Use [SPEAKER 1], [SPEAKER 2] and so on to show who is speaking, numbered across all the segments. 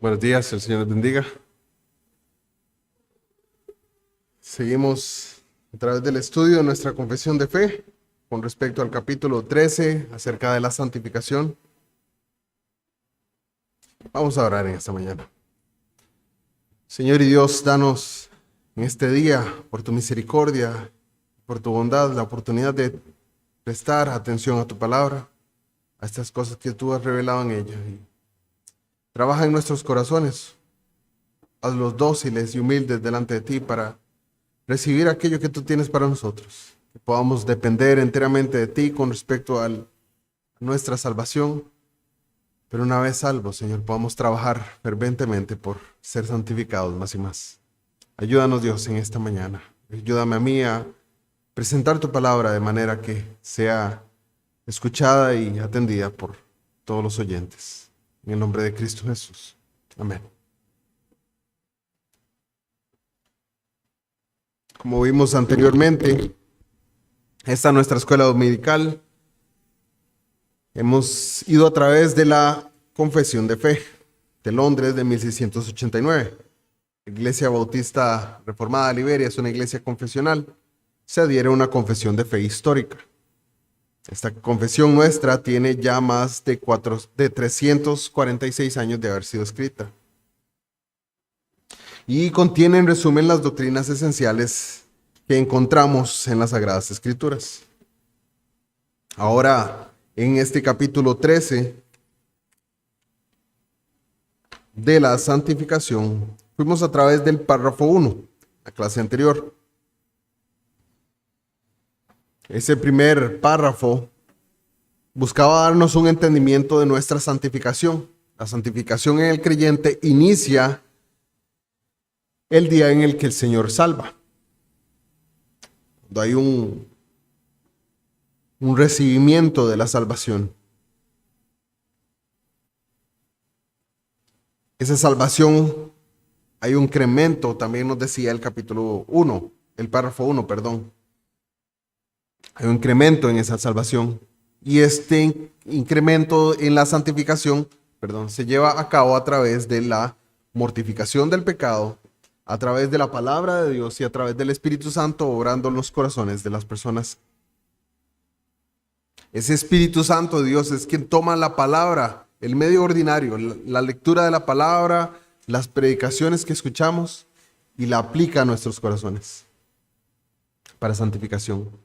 [SPEAKER 1] Buenos días, el Señor les bendiga. Seguimos a través del estudio de nuestra confesión de fe con respecto al capítulo 13 acerca de la santificación. Vamos a orar en esta mañana. Señor y Dios, danos en este día, por tu misericordia, por tu bondad, la oportunidad de prestar atención a tu palabra, a estas cosas que tú has revelado en ella. Y trabaja en nuestros corazones. Hazlos dóciles y humildes delante de ti para recibir aquello que tú tienes para nosotros. Que podamos depender enteramente de ti con respecto a nuestra salvación. Pero una vez salvos, Señor, podamos trabajar ferventemente por ser santificados más y más. Ayúdanos, Dios, en esta mañana. Ayúdame a mí a presentar tu palabra de manera que sea escuchada y atendida por todos los oyentes. En el nombre de Cristo Jesús. Amén. Como vimos anteriormente, esta es nuestra escuela dominical. Hemos ido a través de la Confesión de Fe de Londres de 1689. La Iglesia Bautista Reformada de Liberia es una iglesia confesional. Se adhiere a una confesión de fe histórica. Esta confesión nuestra tiene ya más de 346 años de haber sido escrita. Y contiene en resumen las doctrinas esenciales que encontramos en las Sagradas Escrituras. Ahora, en este capítulo 13 de la santificación, fuimos a través del párrafo 1, la clase anterior. Ese primer párrafo buscaba darnos un entendimiento de nuestra santificación. La santificación en el creyente inicia el día en el que el Señor salva. Cuando hay un recibimiento de la salvación. Esa salvación, hay un incremento, también nos decía el capítulo 1, el párrafo 1, perdón. Hay un incremento en esa salvación. Y este incremento en la santificación, se lleva a cabo a través de la mortificación del pecado, a través de la palabra de Dios y a través del Espíritu Santo obrando en los corazones de las personas. Ese Espíritu Santo de Dios es quien toma la palabra, el medio ordinario, la lectura de la palabra, las predicaciones que escuchamos y la aplica a nuestros corazones para santificación.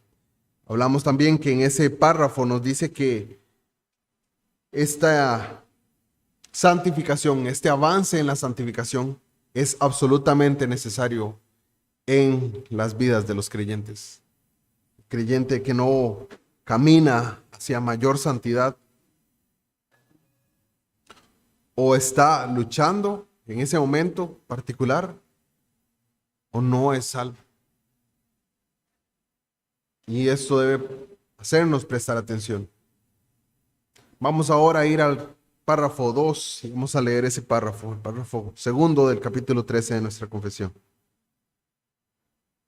[SPEAKER 1] Hablamos también que en ese párrafo nos dice que esta santificación, este avance en la santificación es absolutamente necesario en las vidas de los creyentes. El creyente que no camina hacia mayor santidad o está luchando en ese momento particular o no es salvo. Y esto debe hacernos prestar atención. Vamos ahora a ir al párrafo 2 y vamos a leer ese párrafo, el párrafo segundo del capítulo 13 de nuestra confesión.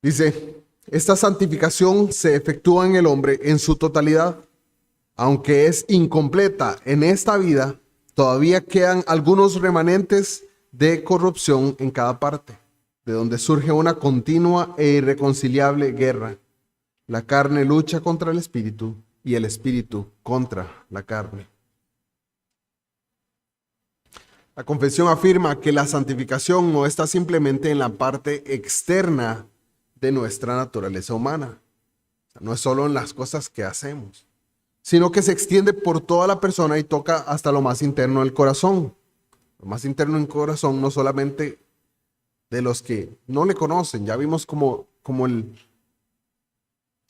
[SPEAKER 1] Dice: esta santificación se efectúa en el hombre en su totalidad. Aunque es incompleta en esta vida, todavía quedan algunos remanentes de corrupción en cada parte, de donde surge una continua e irreconciliable guerra. La carne lucha contra el espíritu y el espíritu contra la carne. La confesión afirma que la santificación no está simplemente en la parte externa de nuestra naturaleza humana. No es solo en las cosas que hacemos, sino que se extiende por toda la persona y toca hasta lo más interno del corazón. Lo más interno del corazón no solamente de los que no le conocen. Ya vimos como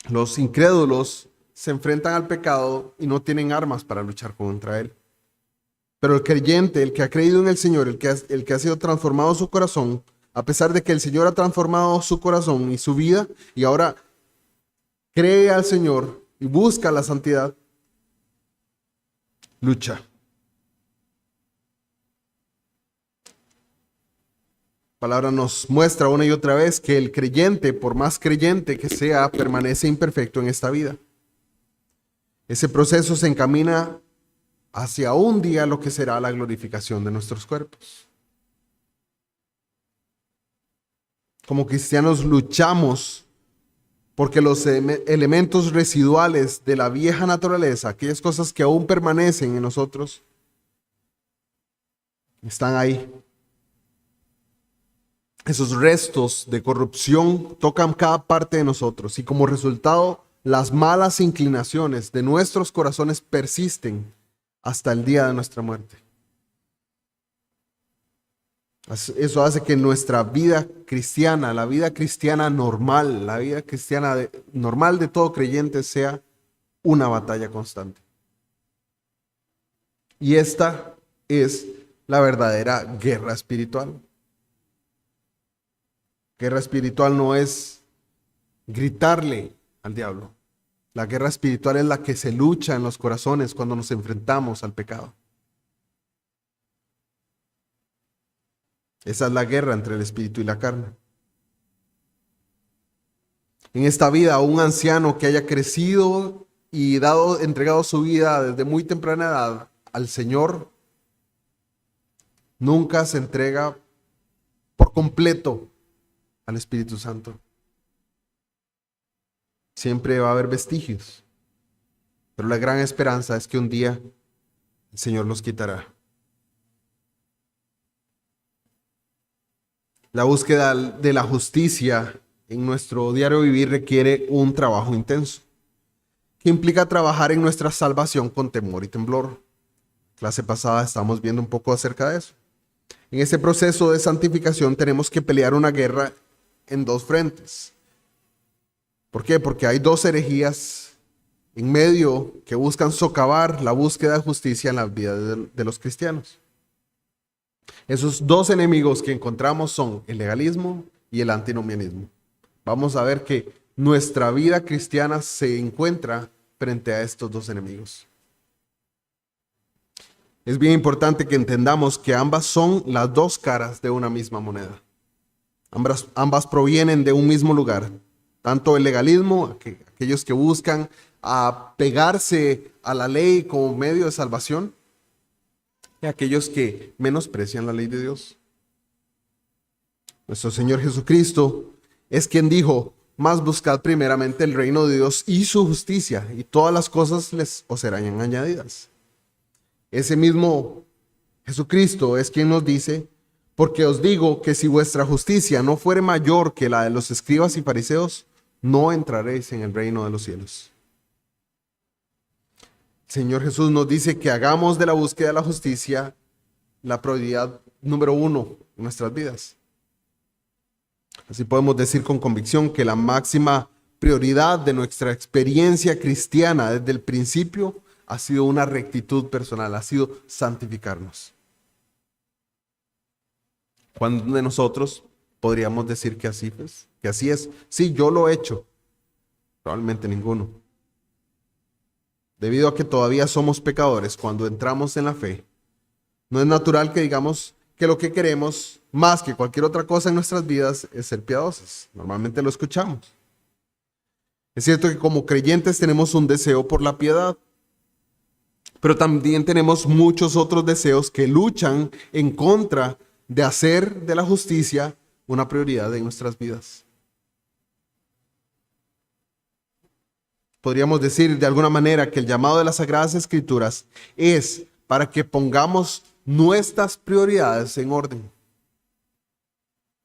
[SPEAKER 1] los incrédulos se enfrentan al pecado y no tienen armas para luchar contra él. Pero el creyente, el que ha creído en el Señor, el que ha sido transformado su corazón, a pesar de que el Señor ha transformado su corazón y su vida, y ahora cree al Señor y busca la santidad, lucha. La palabra nos muestra una y otra vez que el creyente, por más creyente que sea, permanece imperfecto en esta vida. Ese proceso se encamina hacia un día lo que será la glorificación de nuestros cuerpos. Como cristianos luchamos porque los elementos residuales de la vieja naturaleza, aquellas cosas que aún permanecen en nosotros, están ahí. Esos restos de corrupción tocan cada parte de nosotros y como resultado las malas inclinaciones de nuestros corazones persisten hasta el día de nuestra muerte. Eso hace que nuestra vida cristiana, la vida cristiana normal, la vida cristiana normal de todo creyente sea una batalla constante. Y esta es la verdadera guerra espiritual. Guerra espiritual no es gritarle al diablo. La guerra espiritual es la que se lucha en los corazones cuando nos enfrentamos al pecado. Esa es la guerra entre el espíritu y la carne. En esta vida, un anciano que haya crecido y entregado su vida desde muy temprana edad al Señor, nunca se entrega por completo al Espíritu Santo. Siempre va a haber vestigios, pero la gran esperanza es que un día el Señor los quitará. La búsqueda de la justicia en nuestro diario vivir requiere un trabajo intenso, que implica trabajar en nuestra salvación con temor y temblor. Clase pasada estamos viendo un poco acerca de eso. En ese proceso de santificación tenemos que pelear una guerra en dos frentes. ¿Por qué? Porque hay dos herejías en medio que buscan socavar la búsqueda de justicia en la vida de los cristianos. Esos dos enemigos que encontramos son el legalismo y el antinomianismo. Vamos a ver que nuestra vida cristiana se encuentra frente a estos dos enemigos. Es bien importante que entendamos que ambas son las dos caras de una misma moneda. Ambas provienen de un mismo lugar. Tanto el legalismo, aquellos que buscan apegarse a la ley como medio de salvación, y aquellos que menosprecian la ley de Dios. Nuestro Señor Jesucristo es quien dijo: más buscad primeramente el reino de Dios y su justicia, y todas las cosas os serán añadidas. Ese mismo Jesucristo es quien nos dice: porque os digo que si vuestra justicia no fuere mayor que la de los escribas y fariseos, no entraréis en el reino de los cielos. El Señor Jesús nos dice que hagamos de la búsqueda de la justicia la prioridad número 1 en nuestras vidas. Así podemos decir con convicción que la máxima prioridad de nuestra experiencia cristiana desde el principio ha sido una rectitud personal, ha sido santificarnos. ¿Cuántos de nosotros podríamos decir que así es? Que así es. Sí, yo lo he hecho. Probablemente ninguno. Debido a que todavía somos pecadores cuando entramos en la fe, no es natural que digamos que lo que queremos más que cualquier otra cosa en nuestras vidas es ser piadosos. Normalmente lo escuchamos. Es cierto que como creyentes tenemos un deseo por la piedad, pero también tenemos muchos otros deseos que luchan en contra de hacer de la justicia una prioridad en nuestras vidas. Podríamos decir de alguna manera que el llamado de las Sagradas Escrituras es para que pongamos nuestras prioridades en orden.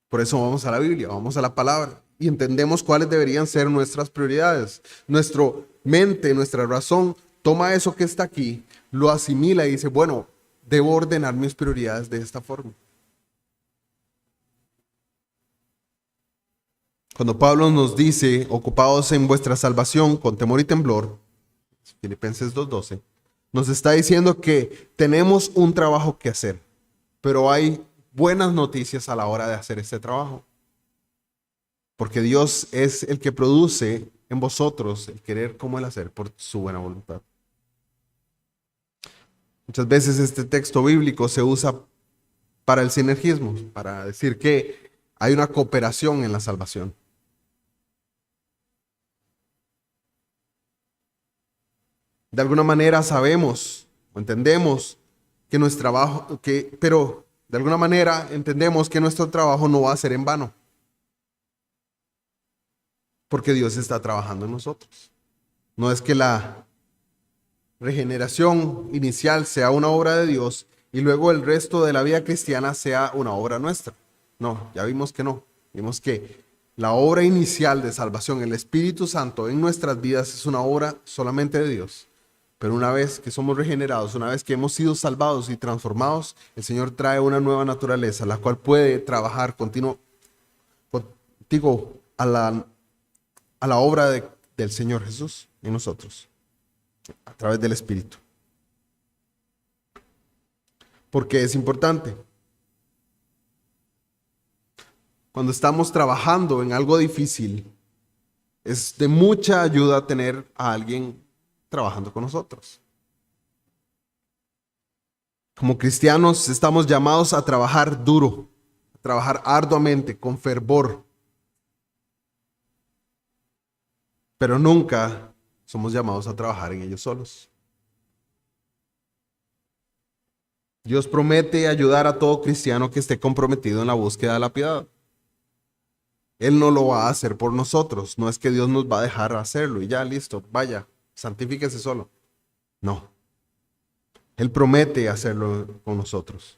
[SPEAKER 1] Por eso vamos a la Biblia, vamos a la palabra y entendemos cuáles deberían ser nuestras prioridades. Nuestra mente, nuestra razón toma eso que está aquí, lo asimila y dice: bueno, debo ordenar mis prioridades de esta forma. Cuando Pablo nos dice: ocupados en vuestra salvación con temor y temblor, Filipenses 2:12, nos está diciendo que tenemos un trabajo que hacer, pero hay buenas noticias a la hora de hacer este trabajo. Porque Dios es el que produce en vosotros el querer como el hacer por su buena voluntad. Muchas veces este texto bíblico se usa para el sinergismo, para decir que hay una cooperación en la salvación. De alguna manera sabemos o entendemos que nuestro trabajo, pero de alguna manera entendemos que nuestro trabajo no va a ser en vano. porque Dios está trabajando en nosotros. No es que la regeneración inicial sea una obra de Dios y luego el resto de la vida cristiana sea una obra nuestra. No, ya vimos que no. Vimos que la obra inicial de salvación, el Espíritu Santo en nuestras vidas es una obra solamente de Dios. Pero una vez que somos regenerados, una vez que hemos sido salvados y transformados, el Señor trae una nueva naturaleza, la cual puede trabajar contigo a la obra del Señor Jesús en nosotros, a través del Espíritu. Porque es importante. Cuando estamos trabajando en algo difícil, es de mucha ayuda tener a alguien trabajando con nosotros. Como cristianos estamos llamados a trabajar duro, a trabajar arduamente, con fervor. Pero nunca somos llamados a trabajar en ellos solos. Dios promete ayudar a todo cristiano que esté comprometido en la búsqueda de la piedad. Él no lo va a hacer por nosotros. No es que Dios nos va a dejar hacerlo y ya, listo, vaya, santifíquese solo. No. Él promete hacerlo con nosotros.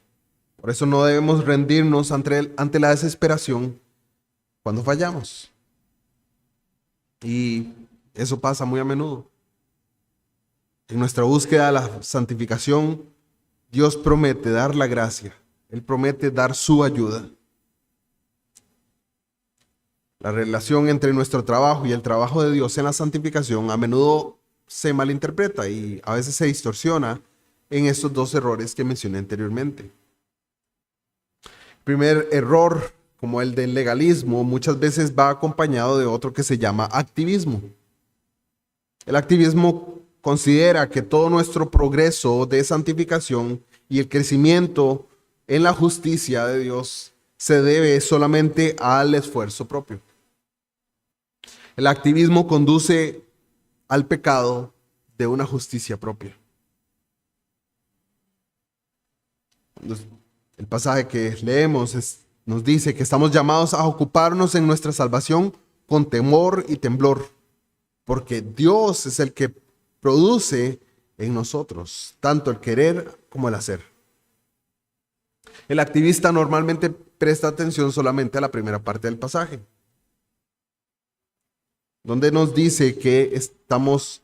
[SPEAKER 1] Por eso no debemos rendirnos ante la desesperación cuando fallamos. Y eso pasa muy a menudo. En nuestra búsqueda de la santificación, Dios promete dar la gracia. Él promete dar su ayuda. La relación entre nuestro trabajo y el trabajo de Dios en la santificación a menudo se malinterpreta y a veces se distorsiona en estos dos errores que mencioné anteriormente. El primer error, como el del legalismo, muchas veces va acompañado de otro que se llama activismo. El activismo considera que todo nuestro progreso de santificación y el crecimiento en la justicia de Dios se debe solamente al esfuerzo propio. El activismo conduce al pecado de una justicia propia. El pasaje que leemos nos dice que estamos llamados a ocuparnos en nuestra salvación con temor y temblor, porque Dios es el que produce en nosotros tanto el querer como el hacer. El activista normalmente presta atención solamente a la primera parte del pasaje, donde nos dice que estamos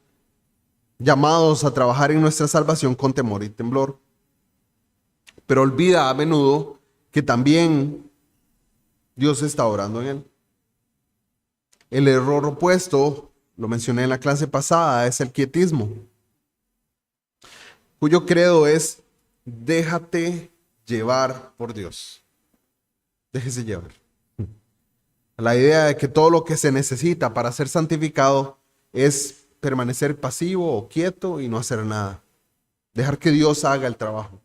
[SPEAKER 1] llamados a trabajar en nuestra salvación con temor y temblor. Pero olvida a menudo que también Dios está orando en él. El error opuesto, lo mencioné en la clase pasada, es el quietismo, cuyo credo es: déjate llevar por Dios. Déjese llevar. La idea de que todo lo que se necesita para ser santificado es permanecer pasivo o quieto y no hacer nada. Dejar que Dios haga el trabajo.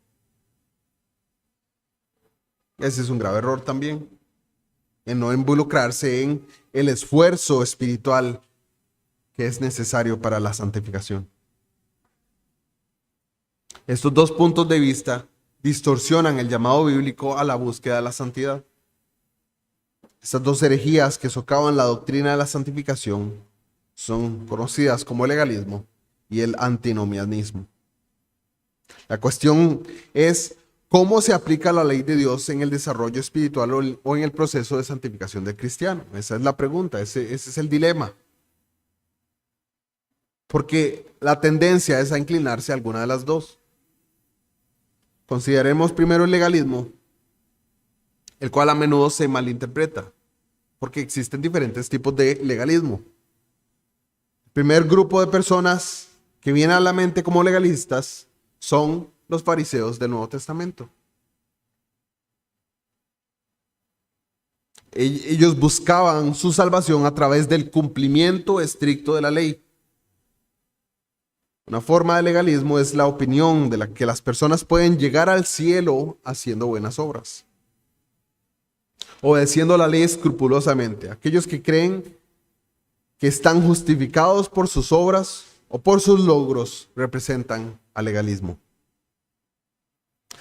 [SPEAKER 1] Ese es un grave error también. En no involucrarse en el esfuerzo espiritual que es necesario para la santificación. Estos dos puntos de vista distorsionan el llamado bíblico a la búsqueda de la santidad. Estas dos herejías que socavan la doctrina de la santificación son conocidas como el legalismo y el antinomianismo. La cuestión es cómo se aplica la ley de Dios en el desarrollo espiritual o en el proceso de santificación del cristiano. Esa es la pregunta, ese es el dilema. Porque la tendencia es a inclinarse a alguna de las dos. Consideremos primero el legalismo, el cual a menudo se malinterpreta, porque existen diferentes tipos de legalismo. El primer grupo de personas que viene a la mente como legalistas son los fariseos del Nuevo Testamento. Ellos buscaban su salvación a través del cumplimiento estricto de la ley. Una forma de legalismo es la opinión de la que las personas pueden llegar al cielo haciendo buenas obras, obedeciendo la ley escrupulosamente. Aquellos que creen que están justificados por sus obras o por sus logros representan al legalismo.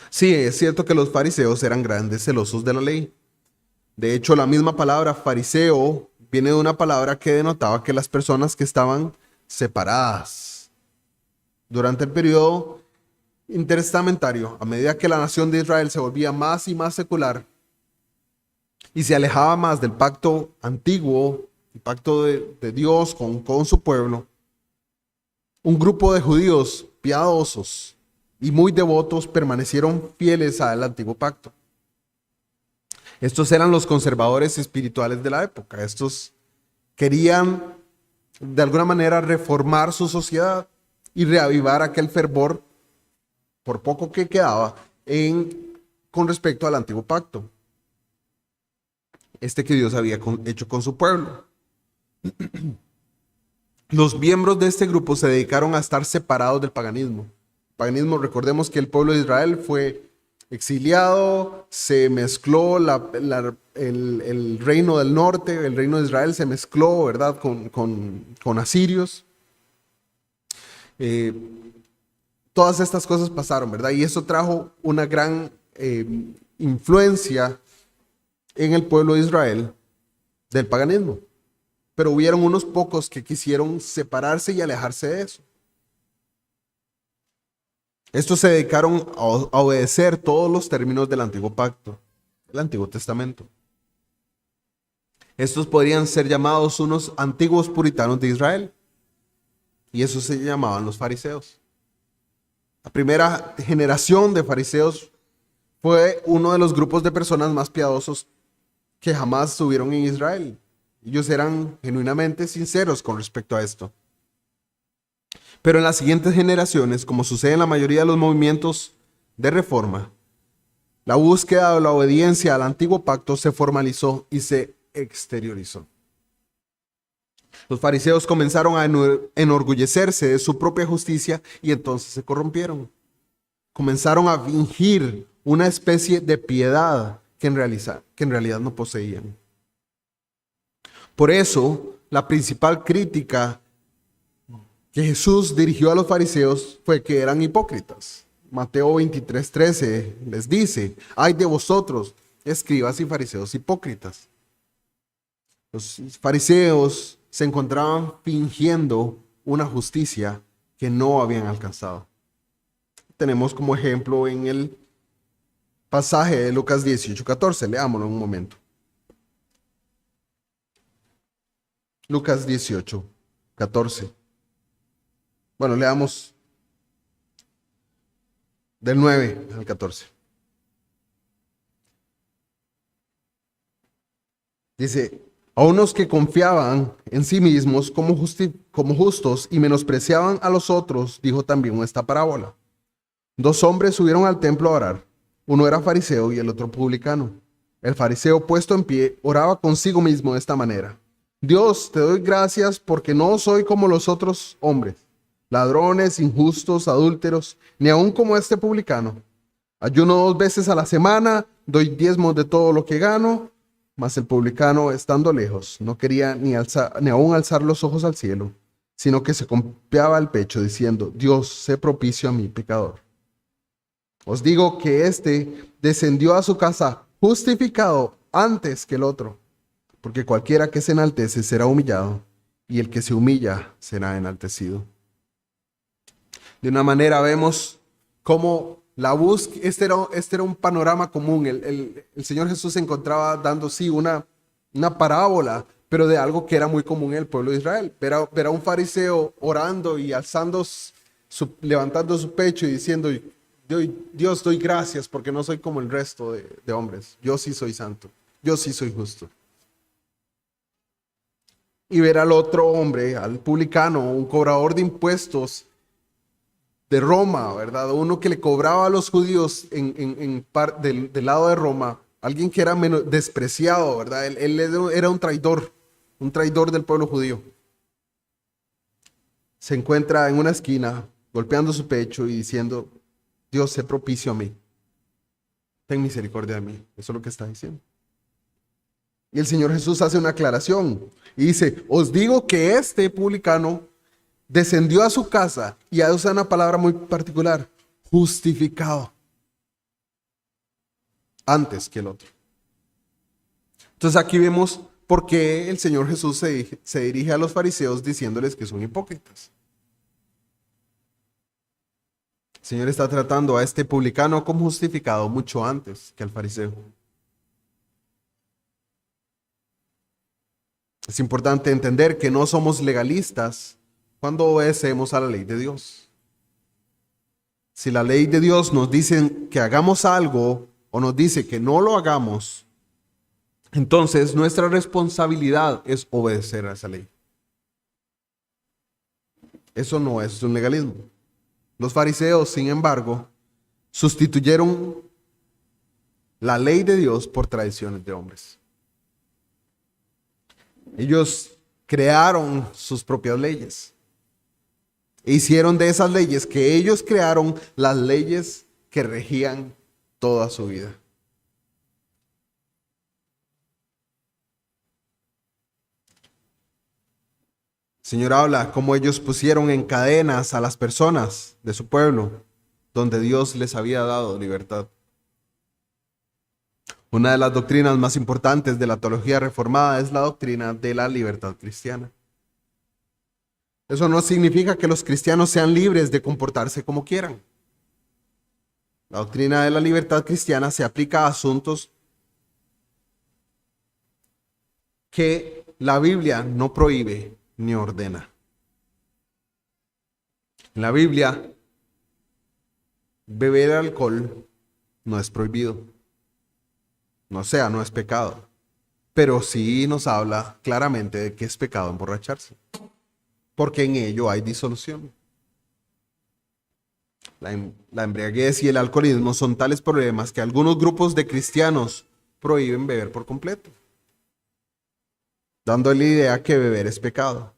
[SPEAKER 1] Sí, es cierto que los fariseos eran grandes celosos de la ley. De hecho, la misma palabra fariseo viene de una palabra que denotaba que las personas que estaban separadas. Durante el periodo intertestamentario, a medida que la nación de Israel se volvía más y más secular y se alejaba más del pacto antiguo, el pacto de Dios con su pueblo, un grupo de judíos piadosos y muy devotos permanecieron fieles al antiguo pacto. Estos eran los conservadores espirituales de la época. Estos querían de alguna manera reformar su sociedad y reavivar aquel fervor, por poco que quedaba, con respecto al antiguo pacto, que Dios había hecho con su pueblo. Los miembros de este grupo se dedicaron a estar separados del paganismo. El paganismo, recordemos que el pueblo de Israel fue exiliado, se mezcló el reino del norte, el reino de Israel se mezcló, ¿verdad?, con asirios. Todas estas cosas pasaron, ¿verdad? Y eso trajo una gran influencia en el pueblo de Israel del paganismo. Pero hubieron unos pocos que quisieron separarse y alejarse de eso. Estos se dedicaron a obedecer todos los términos del antiguo pacto, el Antiguo Testamento. Estos podrían ser llamados unos antiguos puritanos de Israel. Y esos se llamaban los fariseos. La primera generación de fariseos fue uno de los grupos de personas más piadosos que jamás estuvieron en Israel. Ellos eran genuinamente sinceros con respecto a esto. Pero en las siguientes generaciones, como sucede en la mayoría de los movimientos de reforma, la búsqueda de la obediencia al antiguo pacto se formalizó y se exteriorizó. Los fariseos comenzaron a enorgullecerse de su propia justicia y entonces se corrompieron. Comenzaron a fingir una especie de piedad que en realidad no poseían. Por eso, la principal crítica que Jesús dirigió a los fariseos fue que eran hipócritas. Mateo 23:13 les dice: ay de vosotros, escribas y fariseos hipócritas. Los fariseos se encontraban fingiendo una justicia que no habían alcanzado. Tenemos como ejemplo en el pasaje de Lucas 18:14. Leámoslo un momento. Lucas 18:14. Bueno, leamos del 9 al 14. Dice: a unos que confiaban en sí mismos como justos y menospreciaban a los otros, dijo también esta parábola. 2 hombres subieron al templo a orar. Uno era fariseo y el otro publicano. El fariseo, puesto en pie, oraba consigo mismo de esta manera: Dios, te doy gracias porque no soy como los otros hombres, ladrones, injustos, adúlteros, ni aun como este publicano. Ayuno 2 veces a la semana, doy diezmos de todo lo que gano. Mas el publicano, estando lejos, no quería ni aún alzar los ojos al cielo, sino que se golpeaba el pecho diciendo: Dios, sé propicio a mí, pecador. Os digo que éste descendió a su casa justificado antes que el otro, porque cualquiera que se enaltece será humillado, y el que se humilla será enaltecido. De una manera vemos cómo la búsqueda, este era un panorama común. El Señor Jesús se encontraba dando, sí, una parábola, pero de algo que era muy común en el pueblo de Israel. Ver a un fariseo orando y levantando su pecho y diciendo: Dios, doy gracias porque no soy como el resto de hombres. Yo sí soy santo, yo sí soy justo. Y ver al otro hombre, al publicano, un cobrador de impuestos de Roma, ¿verdad? Uno que le cobraba a los judíos del lado de Roma, alguien que era menos despreciado, ¿verdad? Él era un traidor del pueblo judío. Se encuentra en una esquina, golpeando su pecho y diciendo: Dios, sé propicio a mí. Ten misericordia de mí. Eso es lo que está diciendo. Y el Señor Jesús hace una aclaración y dice: os digo que este publicano descendió a su casa, y usa una palabra muy particular: justificado, antes que el otro. Entonces aquí vemos por qué el Señor Jesús se dirige a los fariseos diciéndoles que son hipócritas. El Señor está tratando a este publicano como justificado mucho antes que al fariseo. Es importante entender que no somos legalistas cuando obedecemos a la ley de Dios. Si la ley de Dios nos dice que hagamos algo o nos dice que no lo hagamos, entonces nuestra responsabilidad es obedecer a esa ley. Eso no es un legalismo. Los fariseos, sin embargo, sustituyeron la ley de Dios por tradiciones de hombres. Ellos crearon sus propias leyes. E hicieron de esas leyes que ellos crearon las leyes que regían toda su vida. El Señor habla cómo ellos pusieron en cadenas a las personas de su pueblo, donde Dios les había dado libertad. Una de las doctrinas más importantes de la teología reformada es la doctrina de la libertad cristiana. Eso no significa que los cristianos sean libres de comportarse como quieran. La doctrina de la libertad cristiana se aplica a asuntos que la Biblia no prohíbe ni ordena. En la Biblia, beber alcohol no es prohibido. No es pecado. Pero sí nos habla claramente de que es pecado emborracharse, porque en ello hay disolución. La embriaguez y el alcoholismo son tales problemas que algunos grupos de cristianos prohíben beber por completo, dando la idea que beber es pecado.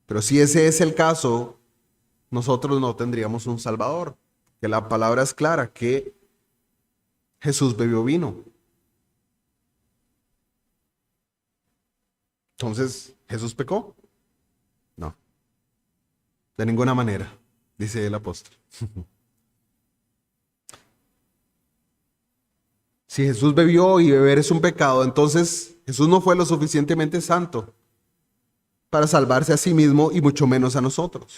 [SPEAKER 1] Pero si ese es el caso, nosotros no tendríamos un Salvador, que la palabra es clara, que Jesús bebió vino. Entonces, ¿Jesús pecó? No, de ninguna manera, dice el apóstol. Si Jesús bebió y beber es un pecado, entonces Jesús no fue lo suficientemente santo para salvarse a sí mismo y mucho menos a nosotros.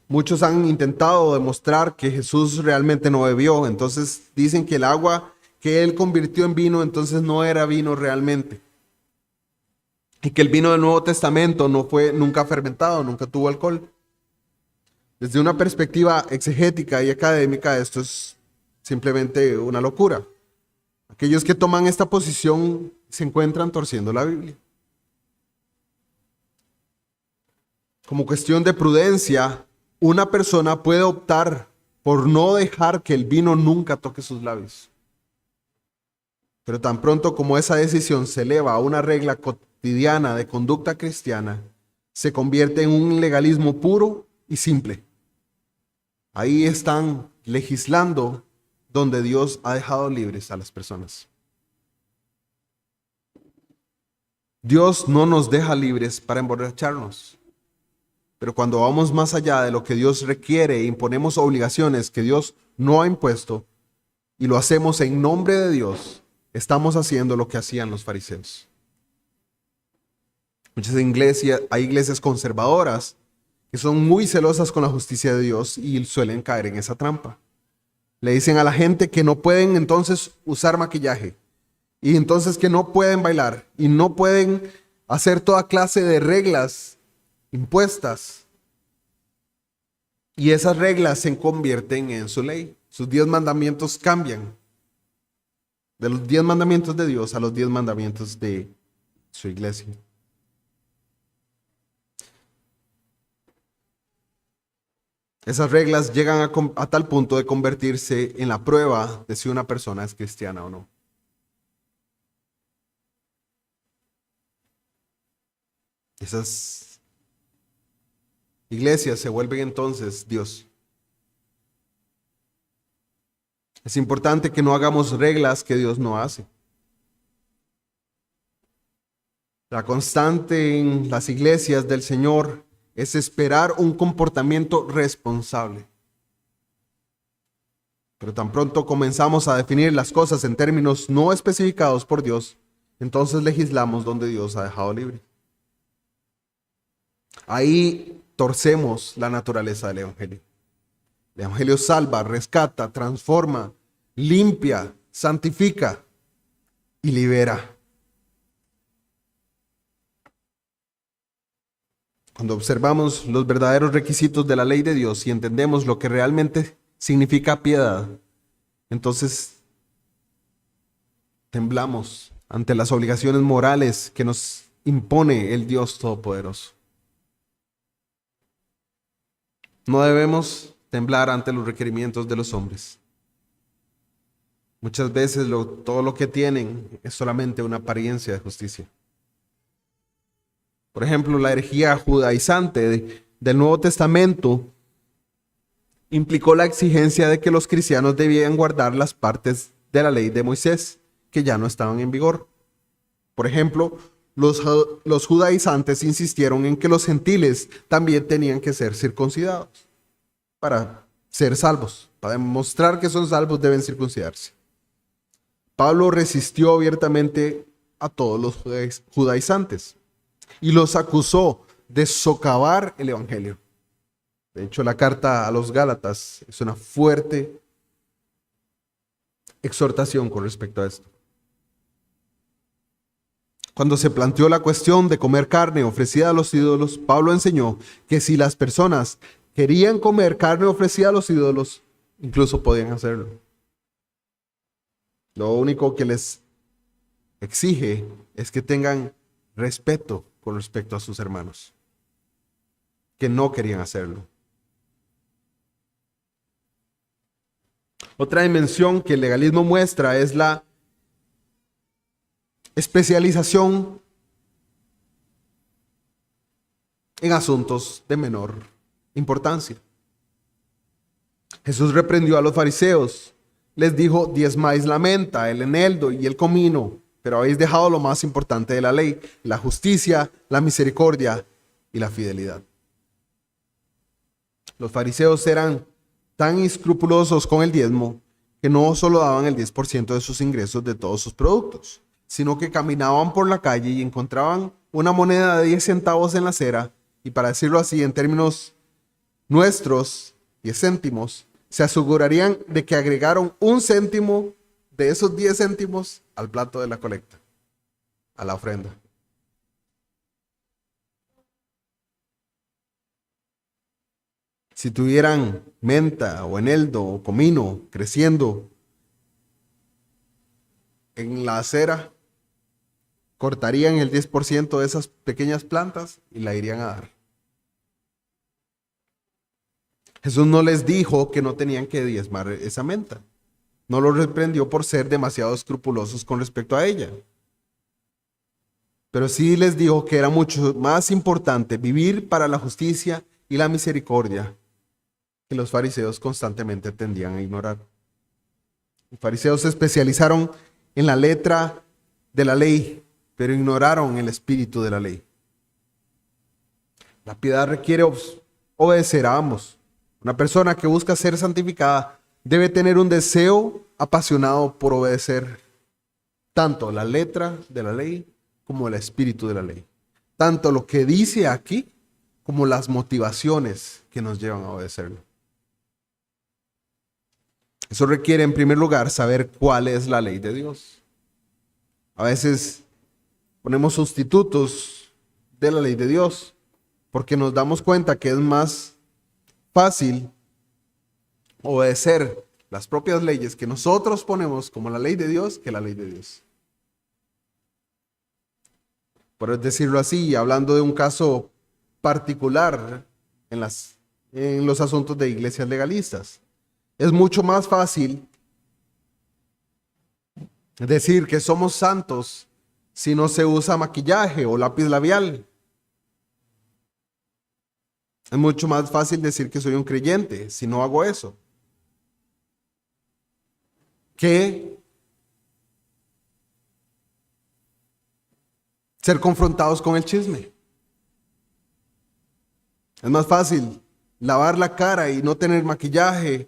[SPEAKER 1] Muchos han intentado demostrar que Jesús realmente no bebió, entonces dicen que el agua que él convirtió en vino entonces no era vino realmente. Y que el vino del Nuevo Testamento no fue nunca fermentado, nunca tuvo alcohol. Desde una perspectiva exegética y académica, esto es simplemente una locura. Aquellos que toman esta posición se encuentran torciendo la Biblia. Como cuestión de prudencia, una persona puede optar por no dejar que el vino nunca toque sus labios. Pero tan pronto como esa decisión se eleva a una regla cotidiana de conducta cristiana, se convierte en un legalismo puro y simple. Ahí están legislando donde Dios ha dejado libres a las personas. Dios no nos deja libres para emborracharnos. Pero cuando vamos más allá de lo que Dios requiere e imponemos obligaciones que Dios no ha impuesto y lo hacemos en nombre de Dios, estamos haciendo lo que hacían los fariseos. Hay iglesias conservadoras que son muy celosas con la justicia de Dios y suelen caer en esa trampa. Le dicen a la gente que no pueden entonces usar maquillaje y entonces que no pueden bailar y no pueden hacer toda clase de reglas impuestas. Y esas reglas se convierten en su ley. Sus 10 mandamientos cambian de los 10 mandamientos de Dios a los 10 mandamientos de su iglesia. Esas reglas llegan a tal punto de convertirse en la prueba de si una persona es cristiana o no. Esas iglesias se vuelven entonces Dios. Es importante que no hagamos reglas que Dios no hace. La constante en las iglesias del Señor es esperar un comportamiento responsable. Pero tan pronto comenzamos a definir las cosas en términos no especificados por Dios, entonces legislamos donde Dios ha dejado libre. Ahí torcemos la naturaleza del Evangelio. El Evangelio salva, rescata, transforma, limpia, santifica y libera. Cuando observamos los verdaderos requisitos de la ley de Dios y entendemos lo que realmente significa piedad, entonces temblamos ante las obligaciones morales que nos impone el Dios Todopoderoso. No debemos temblar ante los requerimientos de los hombres. Muchas veces todo lo que tienen es solamente una apariencia de justicia. Por ejemplo, la herejía judaizante del Nuevo Testamento implicó la exigencia de que los cristianos debían guardar las partes de la ley de Moisés que ya no estaban en vigor. Por ejemplo, los judaizantes insistieron en que los gentiles también tenían que ser circuncidados para ser salvos. Para demostrar que son salvos deben circuncidarse. Pablo resistió abiertamente a todos los judaizantes y los acusó de socavar el evangelio. De hecho, la carta a los Gálatas es una fuerte exhortación con respecto a esto. Cuando se planteó la cuestión de comer carne ofrecida a los ídolos, Pablo enseñó que si las personas querían comer carne ofrecida a los ídolos, incluso podían hacerlo. Lo único que les exige es que tengan respeto con respecto a sus hermanos, que no querían hacerlo. Otra dimensión que el legalismo muestra es la especialización en asuntos de menor importancia. Jesús reprendió a los fariseos, les dijo: diezmáis la menta, el eneldo y el comino, pero habéis dejado lo más importante de la ley, la justicia, la misericordia y la fidelidad. Los fariseos eran tan escrupulosos con el diezmo que no solo daban el 10% de sus ingresos de todos sus productos, sino que caminaban por la calle y encontraban una moneda de 10 centavos en la acera, y para decirlo así en términos nuestros, 10 céntimos, se asegurarían de que agregaron 1 céntimo de esos 10 céntimos al plato de la colecta, a la ofrenda. Si tuvieran menta o eneldo o comino creciendo en la acera, cortarían el 10% de esas pequeñas plantas y la irían a dar. Jesús no les dijo que no tenían que diezmar esa menta. No los reprendió por ser demasiado escrupulosos con respecto a ella. Pero sí les dijo que era mucho más importante vivir para la justicia y la misericordia, que los fariseos constantemente tendían a ignorar. Los fariseos se especializaron en la letra de la ley, pero ignoraron el espíritu de la ley. La piedad requiere obedecer a ambos. Una persona que busca ser santificada debe tener un deseo apasionado por obedecer tanto la letra de la ley como el espíritu de la ley. Tanto lo que dice aquí como las motivaciones que nos llevan a obedecerlo. Eso requiere, en primer lugar, saber cuál es la ley de Dios. A veces ponemos sustitutos de la ley de Dios porque nos damos cuenta que es más fácil obedecer las propias leyes que nosotros ponemos como la ley de Dios que la ley de Dios. Por decirlo así, hablando de un caso particular en los asuntos de iglesias legalistas, es mucho más fácil decir que somos santos si no se usa maquillaje o lápiz labial. Es mucho más fácil decir que soy un creyente si no hago eso, que ser confrontados con el chisme. Es más fácil lavar la cara y no tener maquillaje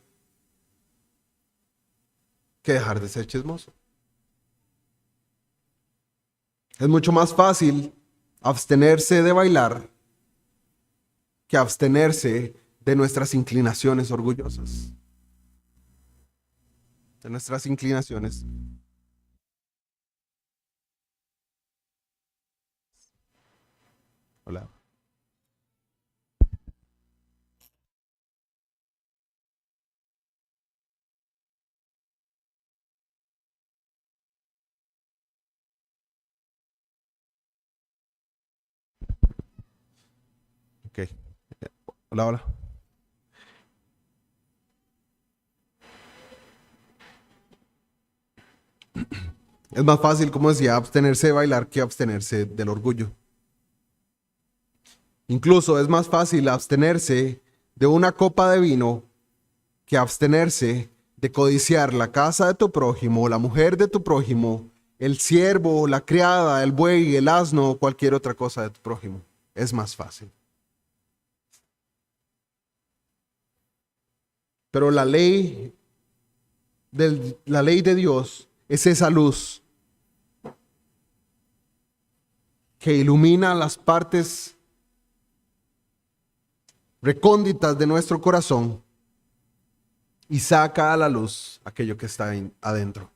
[SPEAKER 1] que dejar de ser chismoso. Es mucho más fácil abstenerse de bailar que abstenerse de nuestras inclinaciones orgullosas, de nuestras inclinaciones. Hola. Ok. Hola, hola. Es más fácil, como decía, abstenerse de bailar que abstenerse del orgullo. Incluso es más fácil abstenerse de una copa de vino que abstenerse de codiciar la casa de tu prójimo, la mujer de tu prójimo, el siervo, la criada, el buey, el asno o cualquier otra cosa de tu prójimo. Es más fácil. Pero la ley de Dios es esa luz que ilumina las partes recónditas de nuestro corazón y saca a la luz aquello que está adentro.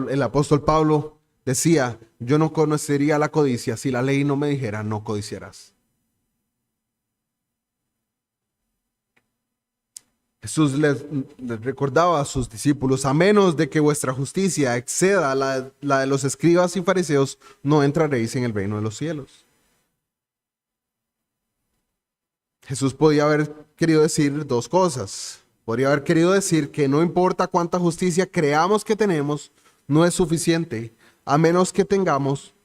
[SPEAKER 1] El apóstol Pablo decía, yo no conocería la codicia si la ley no me dijera no codiciarás. Jesús les recordaba a sus discípulos, a menos de que vuestra justicia exceda la de los escribas y fariseos, no entraréis en el reino de los cielos. Jesús podía haber querido decir dos cosas. Podría haber querido decir que no importa cuánta justicia creamos que tenemos, no es suficiente, a menos que tengamos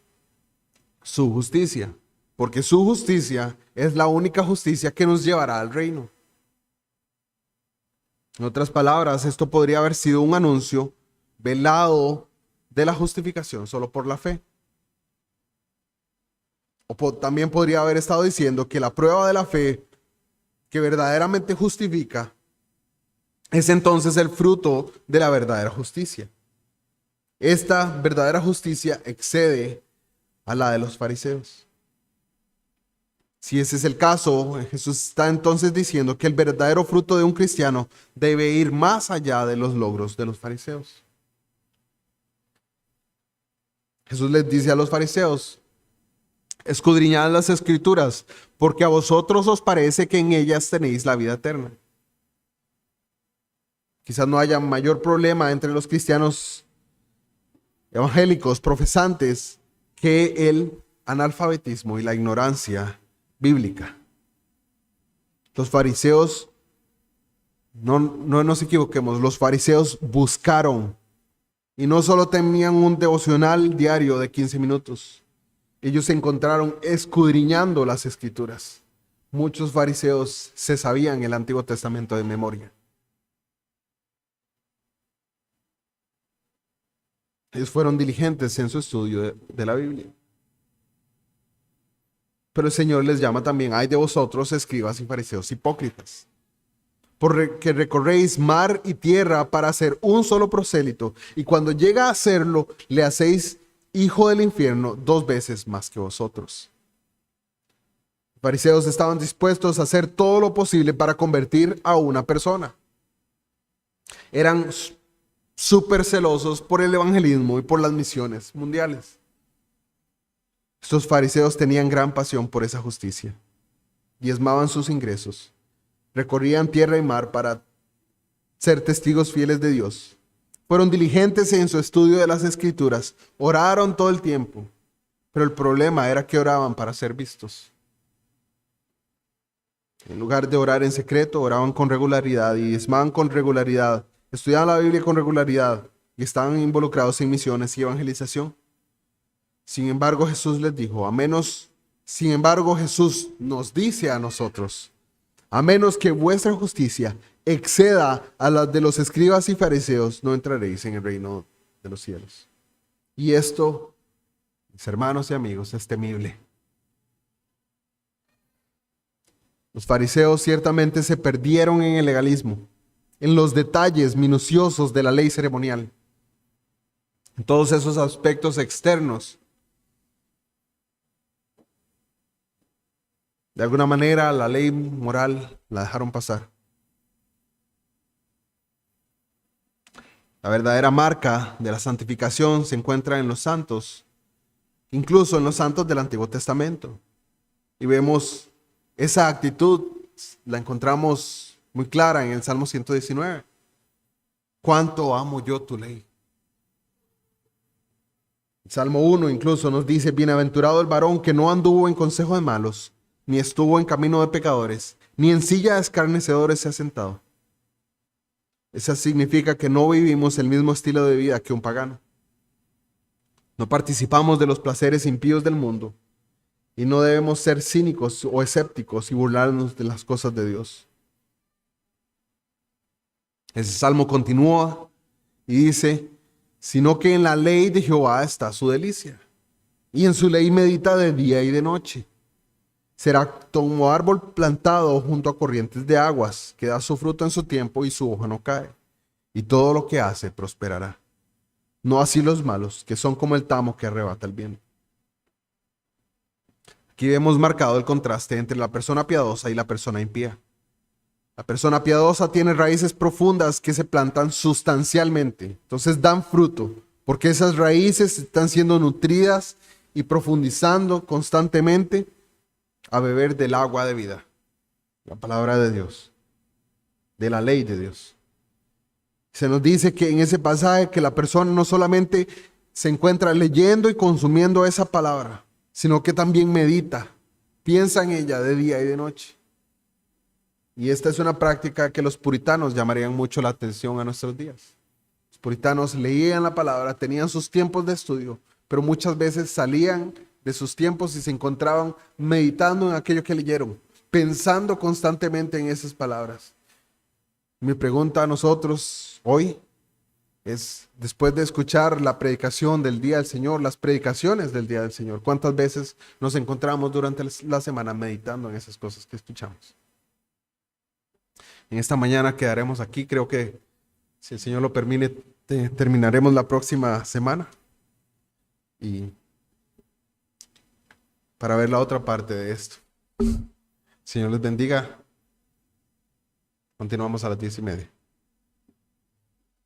[SPEAKER 1] su justicia, porque su justicia es la única justicia que nos llevará al reino. En otras palabras, esto podría haber sido un anuncio velado de la justificación solo por la fe. O también podría haber estado diciendo que la prueba de la fe que verdaderamente justifica es entonces el fruto de la verdadera justicia. Esta verdadera justicia excede a la de los fariseos. Si ese es el caso, Jesús está entonces diciendo que el verdadero fruto de un cristiano debe ir más allá de los logros de los fariseos. Jesús les dice a los fariseos, escudriñad las escrituras, porque a vosotros os parece que en ellas tenéis la vida eterna. Quizás no haya mayor problema entre los cristianos evangélicos, profesantes, que el analfabetismo y la ignorancia bíblica. Los fariseos, no nos equivoquemos, los fariseos buscaron y no solo tenían un devocional diario de 15 minutos. Ellos se encontraron escudriñando las escrituras. Muchos fariseos se sabían el Antiguo Testamento de memoria. Ellos fueron diligentes en su estudio de la Biblia. Pero el Señor les llama también, ay de vosotros, escribas y fariseos hipócritas, porque recorréis mar y tierra para hacer un solo prosélito, y cuando llega a hacerlo, le hacéis hijo del infierno 2 veces más que vosotros. Los fariseos estaban dispuestos a hacer todo lo posible para convertir a una persona. Eran súper celosos por el evangelismo y por las misiones mundiales. Estos fariseos tenían gran pasión por esa justicia. Diezmaban sus ingresos. Recorrían tierra y mar para ser testigos fieles de Dios. Fueron diligentes en su estudio de las escrituras. Oraron todo el tiempo. Pero el problema era que oraban para ser vistos. En lugar de orar en secreto, oraban con regularidad y diezmaban con regularidad. Estudiaban la Biblia con regularidad y estaban involucrados en misiones y evangelización. Sin embargo, Jesús les dijo, Jesús nos dice a nosotros, a menos que vuestra justicia exceda a la de los escribas y fariseos, no entraréis en el reino de los cielos. Y esto, mis hermanos y amigos, es temible. Los fariseos ciertamente se perdieron en el legalismo, en los detalles minuciosos de la ley ceremonial. en todos esos aspectos externos. De alguna manera la ley moral la dejaron pasar. La verdadera marca de la santificación se encuentra en los santos, incluso en los santos del Antiguo Testamento. Y vemos esa actitud, la encontramos muy clara en el Salmo 119. ¿Cuánto amo yo tu ley? El Salmo 1 incluso nos dice: bienaventurado el varón que no anduvo en consejo de malos, ni estuvo en camino de pecadores, ni en silla de escarnecedores se ha sentado. Eso significa que no vivimos el mismo estilo de vida que un pagano. No participamos de los placeres impíos del mundo y no debemos ser cínicos o escépticos y burlarnos de las cosas de Dios. Ese salmo continúa y dice: sino que en la ley de Jehová está su delicia, y en su ley medita de día y de noche. Será como árbol plantado junto a corrientes de aguas, que da su fruto en su tiempo y su hoja no cae, y todo lo que hace prosperará. No así los malos, que son como el tamo que arrebata el viento. Aquí vemos marcado el contraste entre la persona piadosa y la persona impía. La persona piadosa tiene raíces profundas que se plantan sustancialmente, entonces dan fruto, porque esas raíces están siendo nutridas y profundizando constantemente a beber del agua de vida, la palabra de Dios, de la ley de Dios. Se nos dice que en ese pasaje que la persona no solamente se encuentra leyendo y consumiendo esa palabra, sino que también medita, piensa en ella de día y de noche. Y esta es una práctica que los puritanos llamarían mucho la atención a nuestros días. Los puritanos leían la palabra, tenían sus tiempos de estudio, pero muchas veces salían de sus tiempos y se encontraban meditando en aquello que leyeron, pensando constantemente en esas palabras. Mi pregunta a nosotros hoy es, después de escuchar la predicación del Día del Señor, las predicaciones del Día del Señor, ¿cuántas veces nos encontramos durante la semana meditando en esas cosas que escuchamos? En esta mañana quedaremos aquí, creo que si el Señor lo permite, terminaremos la próxima semana y para ver la otra parte de esto. Señor les bendiga. Continuamos a las 10:30.